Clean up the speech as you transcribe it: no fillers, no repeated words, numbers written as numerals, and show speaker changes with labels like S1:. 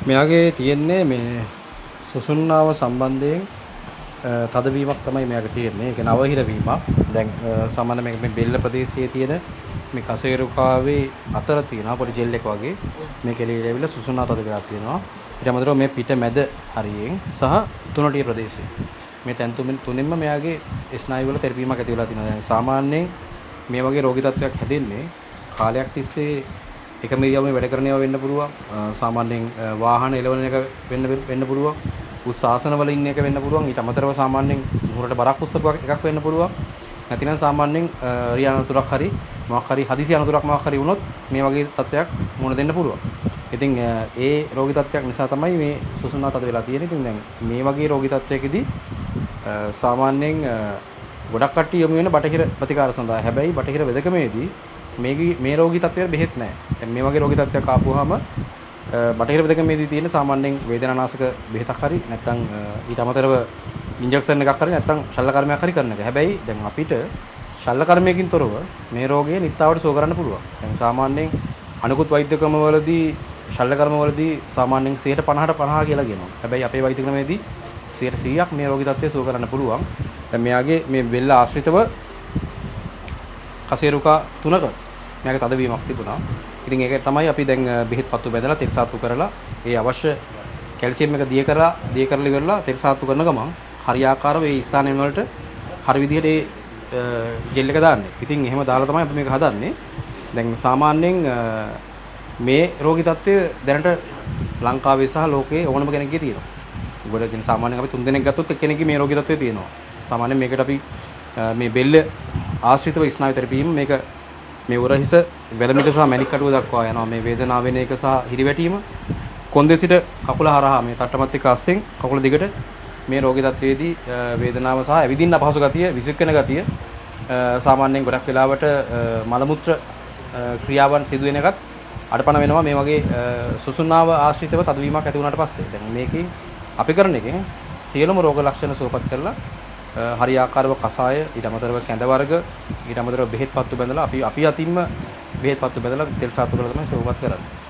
S1: මෙයාගේ තියෙන්නේ මේ සුසුම්නාව සම්බන්ධයෙන් තදවීමක් තමයි මෙයාගේ තියෙන්නේ. ඒක නවහිර වීමක්. දැන් සාමාන්‍ය මේ බෙල්ල ප්‍රදේශයේ තියෙන මේ කසේරුකාවේ අතර තියෙනවා පොඩි ජෙල් එක වගේ. මේ කෙලෙවිල ඇවිල්ලා සුසුම්නාව තද වෙලා තියෙනවා. ඊට අමතරව මේ පිට මැද හරියෙන් සහ තුනටිය ප්‍රදේශයේ මේ තැන් තුනින්ම මෙයාගේ ස්නායු වල තෙරපීමක් ඇති වෙලා තියෙනවා. දැන් සාමාන්‍යයෙන් මේ වගේ රෝගී තත්ත්වයක් හැදෙන්නේ කාලයක් තිස්සේ එක මිරියවම වැඩ කරන ඒවා වෙන්න පුළුවන්. සාමාන්‍යයෙන් වාහන එලවන එක වෙන්න පුළුවන්. උස් ආසන වල ඉන්න එක වෙන්න පුළුවන්. ඊට අමතරව සාමාන්‍යයෙන් මුහුරට බරක් උස්සපු එකක් වෙන්න පුළුවන්. නැතිනම් සාමාන්‍යයෙන් රියානතුරක් හරි මොකක් හරි හදිසි අනතුරක් මොකක් හරි වුණොත් මේ වගේ තත්ත්වයක් මුහුණ දෙන්න පුළුවන්. ඉතින් ඒ රෝගී තත්ත්වයක් නිසා තමයි මේ සුසුම්නාව තද වෙලා තියෙන්නේ. ඉතින් දැන් මේ වගේ රෝගී තත්ත්වයකදී සාමාන්‍යයෙන් ගොඩක් කට්ටිය යොමු වෙන බටහිර ප්‍රතිකාර සඳහා. හැබැයි බටහිර වෙදකමේදී මේ රෝගී තත්ත්වයට බෙහෙත් නැහැ. දැන් මේ වගේ රෝගී තත්ත්වයක් ආපුවාම බටහිර වෙදකමේදී තියෙන සාමාන්‍යයෙන් වේදනානාශක බෙහෙතක් හරි නැත්නම් ඊට අමතරව ඉන්ජෙක්ෂන් එකක් හරි නැත්නම් ශල්‍ය කර්මයක් හරි කරන එක. හැබැයි දැන් අපිට ශල්‍ය කර්මයකින් තොරව මේ රෝගය නිත්තාවට සුව කරන්න පුළුවන්. දැන් සාමාන්‍යයෙන් අනිකුත් වෛද්‍ය ක්‍රමවලදී ශල්‍ය කර්මවලදී සාමාන්‍යයෙන් 50ට 50 කියලා කියනවා. හැබැයි අපේ වෛද්‍ය ක්‍රමයේදී 100%ක් මේ රෝගී තත්ත්වය සුව කරන්න පුළුවන්. දැන් මෙයාගේ මේ බෙල්ල ආශ්‍රිතව කසේරුකා තුනක මෙයාගේ තදවීමක් තිබුණා. ඉතින් ඒක තමයි අපි දැන් බෙහෙත් පත්තු බැඳලා තෙල් සාත්තු කරලා ඒ අවශ්‍ය කැල්සියම් එක දිය කරලා ඉවරලා තෙල් සාත්තු කරන ගමන් හරියාකාරව ඒ ස්ථානයන් වලට හරි විදිහට ඒ ජෙල් එක දාන්නේ. ඉතින් එහෙම දාලා තමයි අපි මේක හදන්නේ. දැන් සාමාන්‍යයෙන් මේ රෝගී තත්ත්වය දැනට ලංකාවේ සහ ලෝකයේ ඕනම කෙනෙක්ගේ තියෙනවා. උගල කියන සාමාන්‍යයෙන් අපි 3 දෙනෙක් ගත්තොත් එක්කෙනෙක්ගේ මේ රෝගී තත්ත්වය තියෙනවා. සාමාන්‍යයෙන් මේකට අපි මේ බෙල්ල ආශ්‍රිතව ස්නායු තෙරපීම මේක මේ උරහිස වැලමිට සහ මැණික් කටුව දක්වා යනවා. මේ වේදනාව වෙන එක සහ හිරිවැටීම කොන්දේ සිට කකුල හරහා මේ තට්ටමත් එක්ක අස්සෙන් කකුල දිගට මේ රෝගී තත්ත්වයේදී වේදනාව සහ ඇවිදින්න අපහසු ගතිය, විසික් වෙන ගතිය සාමාන්‍යයෙන් ගොඩක් වෙලාවට මල මුත්‍ර ක්‍රියාවන් සිදු වෙන එකත් අඩපණ වෙනවා මේ වගේ සුසුම්නාව ආශ්‍රිතව තදවීමක් ඇති වුණාට පස්සේ. දැන් මේකේ අපි කරන එකෙන් සියලුම රෝග ලක්ෂණ සුවපත් කරලා හරියාකාරව කසාය ඊට අමතරව කැඳ වර්ග ඊට අමතරව බෙහෙත් පත්තු බැඳලා අපි අතින්ම බෙහෙත් පත්තු බැඳලා තෙල් සාතු කරලා තමයි සුවපත් කරන්නේ.